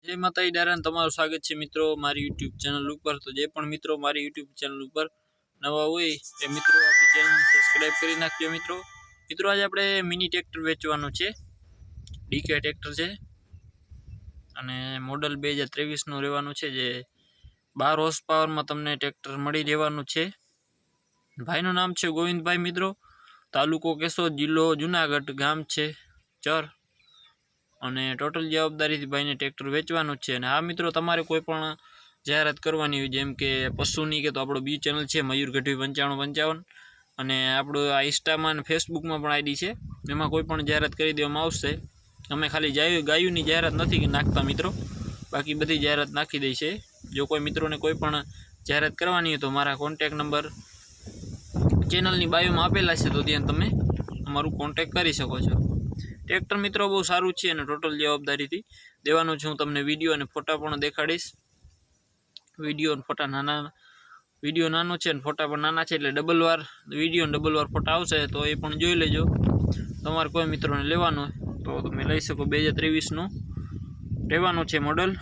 जय माता डारण तमारू स्वागत है मित्रों मारी यूट्यूब चैनल पर। तो जे पण मित्रों मारी यूट्यूब चैनल पर नवा होय ए मित्रों आपणी चैनल ने सब्सक्राइब करी नाखजो। मित्रों आज आपणे मिनी ट्रेक्टर वेचवानुं छे। डीके ट्रेक्टर छे अने मॉडल 2023 नुं रहेवानुं छे। जे 12 हॉर्स पावर में तमने ट्रेक्टर मळी रहेवानुं छे। भाईनुं नाम छे गोविंद भाई। मित्रों तालुको केशोद, जिल्लो जूनागढ़, गाम छे चर અને ટોટલ જવાબદારીથી ભાઈને ટ્રેક્ટર વેચવાનું છે। અને હા મિત્રો તમારે કોઈ પણ જાહેરાત કરવાની હોય જેમ કે પશુની કે તો આપણો બી ચેનલ છે મયુર ગઢવી 9555 અને આપણો આ ઇન્સ્ટામાં અને ફેસબુકમાં પણ આઈડી છે, એમાં કોઈ પણ જાહેરાત કરી દેવામાં આવશે। અમે ખાલી ગાયુંની જાહેરાત નથી નાખતા મિત્રો, બાકી બધી જાહેરાત નાખી દઈ છે। જો કોઈ મિત્રોને કોઈ પણ જાહેરાત કરવાની હોય તો મારા કોન્ટેક્ટ નંબર ચેનલની બાયોમાં આપેલા છે, તો ત્યાં તમે અમારું કોન્ટેક્ટ કરી શકો છો। ट्रेक्टर मित्रों बहुत सारू है और टोटल जवाबदारी थी देवानुं छे। हूँ तमने विडियो और फोटा पण देखाड़ीश। विडियो और फोटा नाना, विडियो नानो छे फोटा पण नाना छे, एटले डबल वार विडियो डबल वार फोटा आवशे तो ये पण जोई लेजो। तमारे कोई मित्रों ने लेवानुं तो तमे लई शको। 2023 नुं रहेवानुं छे मॉडल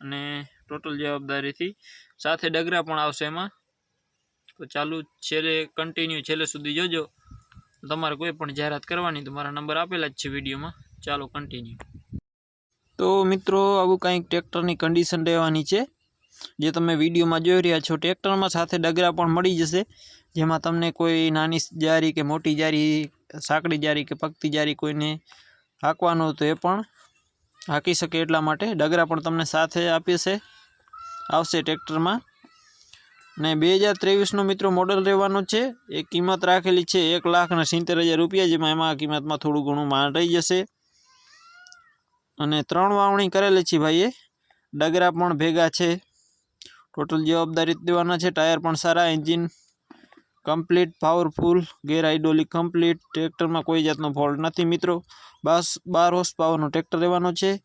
अने टोटल जवाबदारी थी साथे डगरा पण आवशे एमां। तो चालू छेल्ले कन्टिन्यू छेल्ले सुधी जोजो। तमारे कोई पण जाहेरात करवानी तो मारा नंबर आपेला ज छे विडियो में। चालो कन्टिन्यू। तो मित्रों आवुं कंईक ट्रेक्टरनी कंडीशन रहेवानी छे जे तमे विडियो में जोई रह्या छो। ट्रेक्टर में साथे डगरा पण मळी जशे, जेमां तमने कोई नानी जारी के मोटी जारी, साकड़ी जारी के पगती जारी कोईने हांकवानुं तो ए पण हांकी शके एटला माटे डगरा पण तमने साथे आपीशे आवशे ट्रेक्टर में। ने 2023 नो मित्रों मॉडल रहेवानुं छे। एक किंमत राखेली छे 1,70,000 रुपया, जेमां एमां किंमत में थोड़ुं घणुं माण रही जशे। अने 3 वावणी करेली छे भाईए, डगरा पण भेगा छे। टोटल जवाबदारी देवाना छे। टायर पण सारा, एंजीन कम्प्लीट पावरफुल, गेर हाइड्रोलिक कम्प्लीट। ट्रेक्टर में कोई जातनो फॉल्ट नहीं मित्रों। बस 12 हॉर्स पावर नो ट्रेक्टर रहेवानुं छे।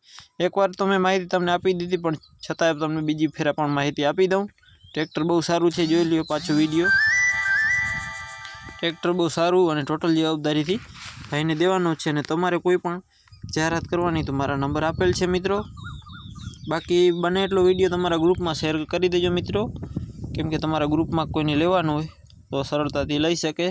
एक बार तो मैं माहिती तमने आपी दीधी पण छतांय तमने बीजी फेरा पण माहिती आपी दऊं। ट्रेक्टर बहुत सारू है, जोई लो पाछो विडियो। ट्रेक्टर बहुत सारू और टोटल जवाबदारी थी भाई ने देवानुं छे। ने तमारे कोई पण जाहेरात करवानी तो मारा नंबर आपेल छे मित्रों। बाकी बने एटलो विडियो तमारा ग्रुप में शेर करी देजो मित्रों, केम के तमारा ग्रुप में कोईने लेवानुं होय तो सरळताथी लई शके।